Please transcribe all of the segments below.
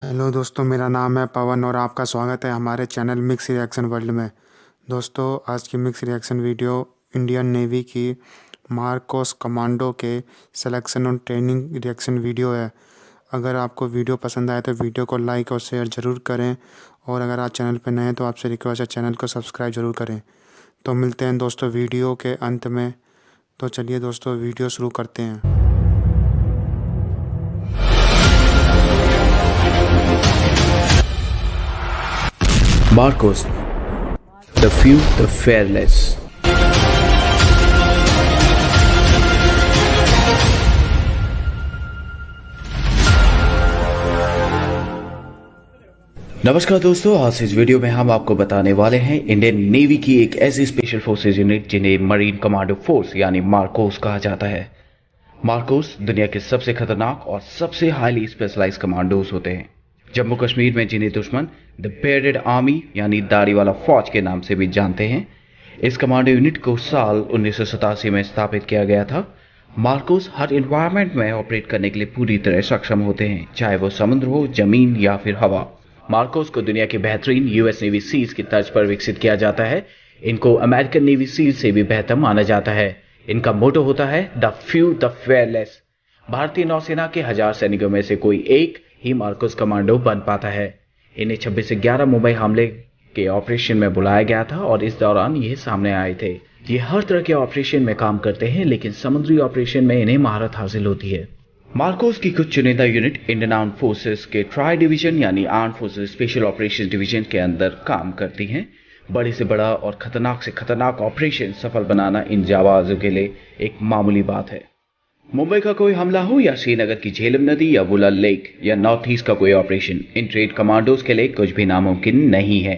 Hello दोस्तों, मेरा नाम है पवन और आपका स्वागत है हमारे चैनल मिक्स रिएक्शन वर्ल्ड में। दोस्तों, आज की mix reaction video Indian navy की मार्कोस कमांडो के सिलेक्शन और ट्रेनिंग रिएक्शन वीडियो है। अगर आपको वीडियो पसंद आए तो वीडियो को लाइक और शेयर ज़रूर करें, और अगर आप चैनल पर नए हैं तो आपसे रिक्वेस्ट है चैनल को सब्सक्राइब ज़रूर करें। तो मिलते हैं दोस्तों वीडियो के अंत में। तो चलिए दोस्तों, वीडियो शुरू करते हैं। Marcos, the few, the fearless. नमस्कार दोस्तों, आज इस वीडियो में हम आपको बताने वाले हैं इंडियन नेवी की एक ऐसी स्पेशल फोर्सेज यूनिट जिन्हें मरीन कमांडो फोर्स यानी मार्कोस कहा जाता है। मार्कोस दुनिया के सबसे खतरनाक और सबसे हाईली स्पेशलाइज कमांडोज होते हैं। जम्मू कश्मीर में जिन्हें दुश्मन द बेयर्डेड आर्मी यानी दाढ़ी वाला फौज के नाम से भी जानते हैं। इस कमांडो यूनिट को साल 1987 में स्थापित किया गया था। मार्कोस हर इन्वायरमेंट में ऑपरेट करने के लिए पूरी तरह सक्षम होते हैं, चाहे वो समुद्र हो, जमीन या फिर हवा। मार्कोस को दुनिया के बेहतरीन यूएस नेवी सील्स की तर्ज पर विकसित किया जाता है। इनको अमेरिकन नेवी सील से भी बेहतर माना जाता है। इनका मोटो होता है द फ्यू द फेयरलेस। भारतीय नौसेना के 1000 सैनिकों में से कोई एक ही मार्कोस कमांडो बन पाता है। इन्हें 26 से 11 मुंबई हमले के ऑपरेशन में बुलाया गया था और इस दौरान ये सामने आए थे। ये हर तरह के ऑपरेशन में काम करते हैं, लेकिन समुद्री ऑपरेशन में इन्हें महारत हासिल होती है। मार्कोस की कुछ चुनिंदा यूनिट इंडियन आर्म फोर्सेस के ट्राई डिवीजन यानी arm forces special operation division के अंदर काम करती हैं। बड़े से बड़ा और खतरनाक से खतरनाक ऑपरेशन सफल बनाना इन जाबाजों के लिए एक मामूली बात है। मुंबई का कोई हमला हो या श्रीनगर की झेलम नदी या वुलर लेक या नॉर्थ ईस्ट का कोई ऑपरेशन, इन ट्रेड कमांडोज के लिए कुछ भी नामुमकिन नहीं है।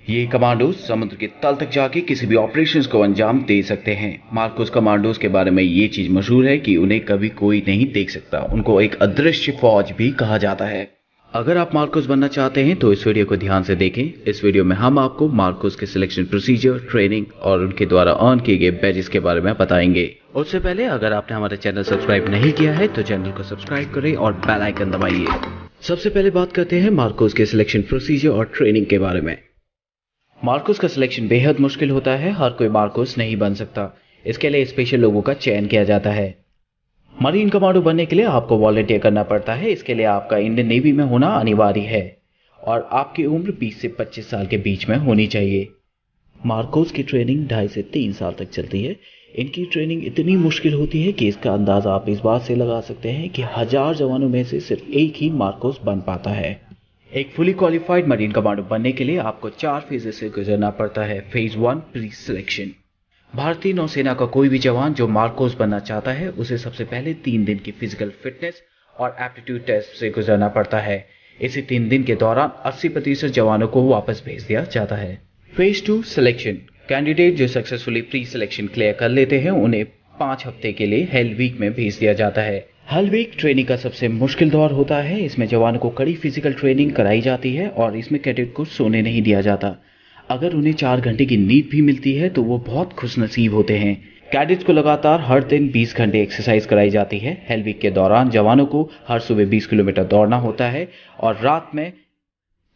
ये कमांडोज समुद्र के तल तक जाके किसी भी ऑपरेशंस को अंजाम दे सकते हैं। मार्कोस कमांडोज के बारे में ये चीज मशहूर है कि उन्हें कभी कोई नहीं देख सकता। उनको एक अदृश्य फौज भी कहा जाता है। अगर आप मार्कोस बनना चाहते हैं तो इस वीडियो को ध्यान से देखें। इस वीडियो में हम आपको मार्कोस के सिलेक्शन प्रोसीजर, ट्रेनिंग और उनके द्वारा अर्न किए गए बैजेस के बारे में बताएंगे। उससे पहले अगर आपने हमारा चैनल सब्सक्राइब नहीं किया है तो चैनल को सब्सक्राइब करें और बेल आइकन दबाइए। सबसे पहले बात करते हैं मार्कोस के सिलेक्शन प्रोसीजर और ट्रेनिंग के बारे में। मार्कोस का सिलेक्शन बेहद मुश्किल होता है। हर कोई मार्कोस नहीं बन सकता। इसके लिए स्पेशल लोगों का चयन किया जाता है। मरीन कमांडो बनने के लिए आपको वॉलंटियर करना पड़ता है। इसके लिए आपका इंडियन नेवी में होना अनिवार्य है और आपकी उम्र 20 से 25 साल के बीच में होनी चाहिए। मार्कोस की ट्रेनिंग 2.5 से 3 साल तक चलती है। इनकी ट्रेनिंग इतनी मुश्किल होती है कि इसका अंदाजा आप इस बात से लगा सकते हैं कि 1000 जवानों में से सिर्फ एक ही मार्कोस बन पाता है। एक फुली क्वालिफाइड मरीन कमांडो बनने के लिए आपको 4 फेजेस से गुजरना पड़ता है। Phase 1 pre selection. भारतीय नौसेना का कोई भी जवान जो मार्कोस बनना चाहता है उसे सबसे पहले 3 दिन की फिजिकल फिटनेस और एप्टीट्यूड टेस्ट से गुजरना पड़ता है। इसी 3 दिन के दौरान 80% जवानों को वापस भेज दिया जाता है। Phase 2 selection. कैंडिडेट जो सक्सेसफुली प्री सिलेक्शन क्लियर कर लेते हैं उन्हें 5 हफ्ते के लिए हेल वीक में भेज दिया जाता है। हेल वीक ट्रेनिंग का सबसे मुश्किल दौर होता है। इसमें जवानों को कड़ी फिजिकल ट्रेनिंग कराई जाती है और इसमें कैडेट को सोने नहीं दिया जाता। अगर उन्हें 4 घंटे की नींद भी मिलती है तो वो बहुत खुशनसीब होते हैं। कैडेट्स को लगातार हर दिन 20 घंटे एक्सरसाइज कराई जाती है। हेल वीक के दौरान जवानों को हर सुबह 20 किलोमीटर दौड़ना होता है और रात में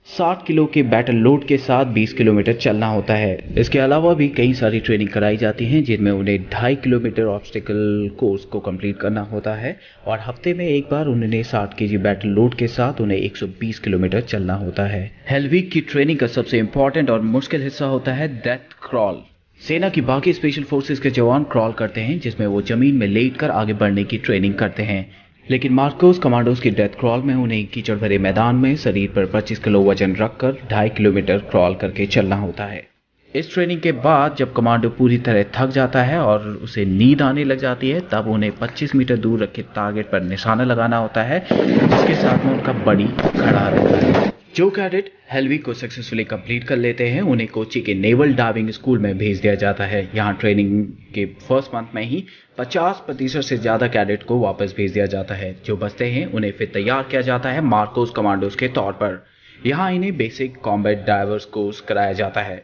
60 किलो के बैटल लोड के साथ 20 किलोमीटर चलना होता है। इसके अलावा भी कई सारी ट्रेनिंग कराई जाती हैं जिनमें उन्हें 2.5 किलोमीटर ऑब्स्टिकल कोर्स को कंप्लीट करना होता है और हफ्ते में एक बार उन्हें 60 केजी बैटल लोड के साथ उन्हें 120 किलोमीटर चलना होता है। हेल वीक की ट्रेनिंग का सबसे इंपॉर्टेंट और मुश्किल हिस्सा होता है डेथ क्रॉल। सेना की बाकी स्पेशल फोर्सेज के जवान क्रॉल करते हैं जिसमें वो जमीन में लेटकर आगे बढ़ने की ट्रेनिंग करते हैं, लेकिन मार्कोस कमांडोज की डेथ क्रॉल में उन्हें कीचड़ भरे मैदान में शरीर पर 25 किलो वजन रखकर 2.5 किलोमीटर क्रॉल करके चलना होता है। इस ट्रेनिंग के बाद जब कमांडो पूरी तरह थक जाता है और उसे नींद आने लग जाती है तब उन्हें 25 मीटर दूर रखे टारगेट पर निशाना लगाना होता है जिसके साथ में उनका बड़ी खड़ा रहता है। जो कैडेट हेल वीक को सक्सेसफुली कंप्लीट कर लेते हैं उन्हें कोची के नेवल डाइविंग स्कूल में भेज दिया जाता है। यहाँ ट्रेनिंग के फर्स्ट मंथ में ही 50% से ज्यादा कैडेट को वापस भेज दिया जाता है। जो बचते हैं उन्हें फिर तैयार किया जाता है मार्कोस कमांडोज के तौर पर। यहाँ इन्हें बेसिक कॉम्बैट डाइवर्स कोर्स कराया जाता है।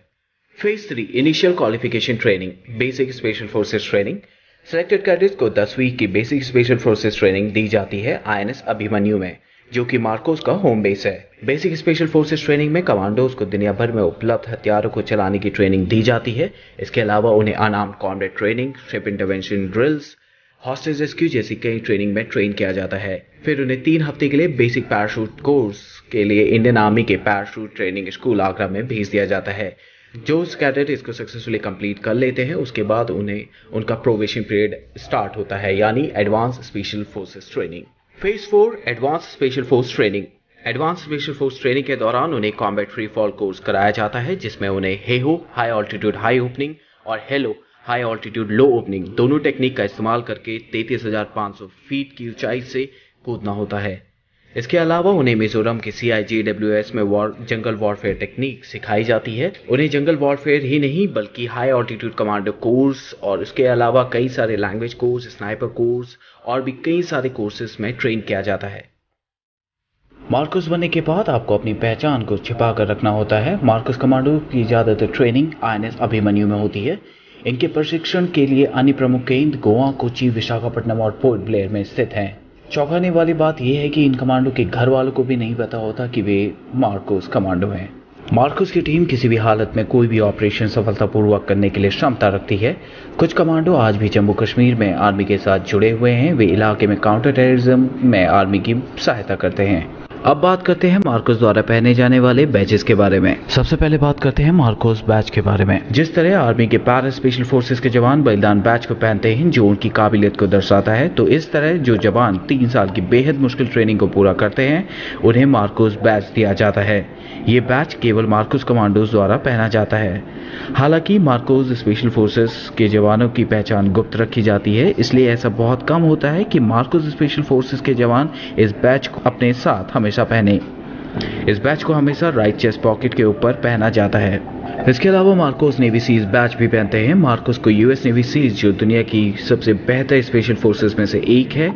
Phase 3 initial qualification training, basic special forces training. Selected cadets को 10 वीक की बेसिक स्पेशल फोर्सेस ट्रेनिंग दी जाती है INS अभिमन्यु में। जो कि मार्कोस का होम बेस है। बेसिक स्पेशल फोर्सेस ट्रेनिंग में कमांडोज को दुनिया भर में उपलब्ध हथियारों को चलाने की ट्रेनिंग दी जाती है। इसके अलावा उन्हें unarmoured combat training, ship intervention drills, hostage rescue जैसी कई ट्रेनिंग में ट्रेन किया जाता है। फिर उन्हें 3 हफ्ते के लिए बेसिक पैराशूट कोर्स के लिए इंडियन आर्मी के पैराशूट ट्रेनिंग स्कूल आगरा में भेज दिया जाता है। जो कैडेट इसको सक्सेसफुली कंप्लीट कर लेते हैं उसके बाद उन्हें उनका प्रोबेशन पीरियड स्टार्ट होता है, यानी advance special forces training. Phase 4 advance special force training. Advance special force training के दौरान उन्हें कॉम्बैट फ्री फॉल कोर्स कराया जाता है, जिसमें उन्हें Heyhoe high altitude high opening और हेलो हाई ऑल्टीट्यूड लो ओपनिंग दोनों टेक्निक का इस्तेमाल करके 33,500 फीट की ऊंचाई से कूदना होता है। इसके अलावा उन्हें मिजोरम के CIJWS में जंगल वॉरफेयर टेक्निक सिखाई जाती है। उन्हें जंगल वॉरफेयर ही नहीं बल्कि हाई ऑल्टीट्यूड कमांडो कोर्स और इसके अलावा कई सारे लैंग्वेज कोर्स, स्नाइपर कोर्स और भी कई सारे कोर्सेज में ट्रेन किया जाता है। मार्कोस बनने के बाद आपको अपनी पहचान को छिपा कर रखना होता है। मार्कोस कमांडो की ज़्यादातर ट्रेनिंग INS अभिमन्यु में होती है। इनके प्रशिक्षण के लिए अन्य प्रमुख केंद्र गोवा, कोच्चि, विशाखापट्टनम और पोर्ट ब्लेयर में स्थित हैं। चौंकाने वाली बात यह है कि इन कमांडो के घर वालों को भी नहीं पता होता कि वे मार्कोस कमांडो हैं। मार्कोस की टीम किसी भी हालत में कोई भी ऑपरेशन सफलतापूर्वक करने के लिए क्षमता रखती है। कुछ कमांडो आज भी जम्मू कश्मीर में आर्मी के साथ जुड़े हुए हैं। वे इलाके में काउंटर टेररिज्म में आर्मी की सहायता करते हैं। अब बात करते हैं मार्कोस द्वारा पहने जाने वाले बैचेस के बारे में। सबसे पहले बात करते हैं मार्कोस बैच के बारे में। जिस तरह आर्मी के पैरा स्पेशल फोर्सेस के जवान बलिदान बैच को पहनते हैं जो उनकी काबिलियत को दर्शाता है, तो इस तरह जो जवान 3 साल की बेहद मुश्किल ट्रेनिंग को पूरा करते हैं उन्हें मार्कोस बैच दिया जाता है। ये बैच केवल मार्कोस कमांडोज द्वारा पहना जाता है। हालांकि मार्कोस स्पेशल फोर्सेस के जवानों की पहचान गुप्त रखी जाती है, इसलिए ऐसा बहुत कम होता है कि मार्कोस स्पेशल फोर्सेस के जवान इस बैच को अपने साथ हमेशा पहने। इस बैच को हमेशा राइट चेस्ट पॉकेट के ऊपर पहना जाता है। इसके अलावा मार्कोस नेवी सीज बैच भी पहनते हैं। मार्कोस को US नेवी सीज, जो दुनिया की सबसे बेहतर स्पेशल फोर्सेस में से एक है,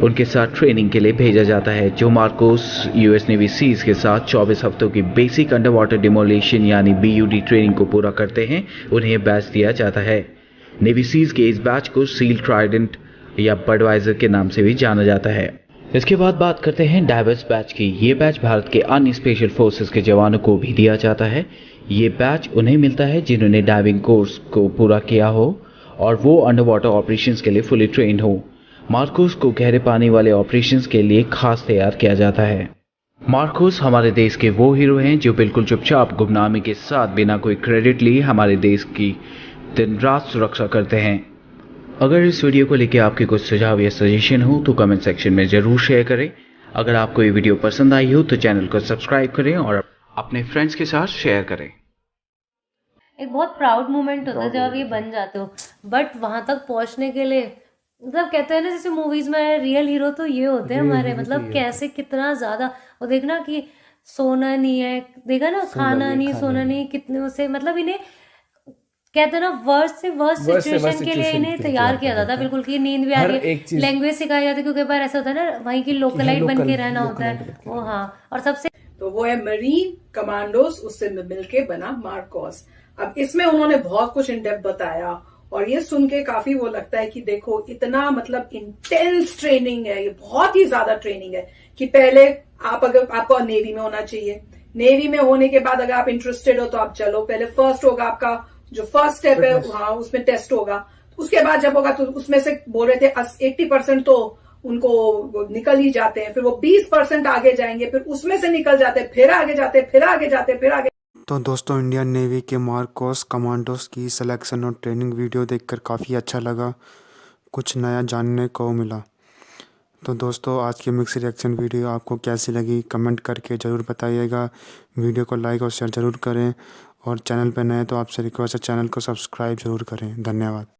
उनके साथ ट्रेनिंग के लिए भेजा जाता है। जो मार्कोस US नेवी सीज के साथ 24 हफ्तों की बेसिक अंडर वाटर डिमोलेशन यानी BUD ट्रेनिंग को पूरा करते हैं, उन्हें बैच दिया जाता है। नेवी सीज के इस बैच को सील ट्राइडेंट या बडवाइजर के नाम से भी जाना जाता है। इसके बाद बात करते हैं डाइवर्स बैच की। ये बैच भारत के अन्य स्पेशल फोर्सेस के जवानों को भी दिया जाता है। ये बैच उन्हें मिलता है जिन्होंने डाइविंग कोर्स को पूरा किया हो और वो अंडर वाटर ऑपरेशंस के लिए फुली ट्रेंड हो। मार्कोस को गहरे पानी वाले ऑपरेशंस के लिए खास तैयार किया जाता है। मार्कोस हमारे देश के वो हीरो हैं जो बिल्कुल चुपचाप गुमनामी के साथ बिना कोई क्रेडिट लिए हमारे देश की दिन रात सुरक्षा करते हैं। अगर इस वीडियो को लेकर आपके कुछ सुझाव या सजेशन हो तो कमेंट सेक्शन में ज़रूर शेयर करें। अगर आपको ये वीडियो पसंद आई हो तो चैनल को सब्सक्राइब करें और अपने फ्रेंड्स के साथ शेयर करें। एक बहुत प्राउड मोमेंट होता है जब आप ये बन जाते हो, बट वहां तक पहुंचने के लिए मतलब कहते हैं ना जैसे मूवीज में रियल हीरो तो ये होते हैं हमारे, मतलब कैसे कितना ज्यादा वो देखना कि सोना नहीं है, देखा ना, खाना नहीं, सोना नहीं, कितने उसे मतलब इन्हें कहते हैं ना वर्स्ट से वर्स्ट सिचुएशन के लिए इन्हें तैयार किया जाता है बिल्कुल, कि नींद भी आ रही है, लैंग्वेज सिखाई जाती है, क्योंकि बार ऐसा होता है ना वहीं की लोकलाइट बन के रहना होता है वो। हाँ, और सबसे तो वो है मरीन कमांडोज, उससे मिलके बना मार्कोस। अब इसमें उन्होंने बहुत कुछ इन डेप्थ बताया और ये सुन के काफी वो लगता है कि देखो इतना मतलब इंटेंस ट्रेनिंग है, ये बहुत ही ज्यादा ट्रेनिंग है कि पहले आप अगर आपको नेवी में होना चाहिए, नेवी में होने के बाद अगर आप इंटरेस्टेड हो तो आप चलो, पहले फर्स्ट होगा आपका जो फर्स्ट स्टेप है, हाँ उसमें टेस्ट होगा, उसके बाद जब होगा तो उसमें से बोल रहे थे 80% तो उनको निकल ही जाते हैं, फिर वो 20% आगे जाएंगे, फिर उसमें से निकल जाते हैं, फिर आगे जाते हैं, फिर आगे जाते हैं, फिर आगे। तो दोस्तों, इंडियन नेवी के मार्कोस कमांडोज की सिलेक्शन और ट्रेनिंग वीडियो देखकर काफ़ी अच्छा लगा, कुछ नया जानने को मिला। तो दोस्तों, आज की मिक्स रिएक्शन वीडियो आपको कैसी लगी कमेंट करके ज़रूर बताइएगा। वीडियो को लाइक और शेयर ज़रूर करें और चैनल पर नए तो आपसे रिक्वेस्ट है चैनल को सब्सक्राइब ज़रूर करें। धन्यवाद।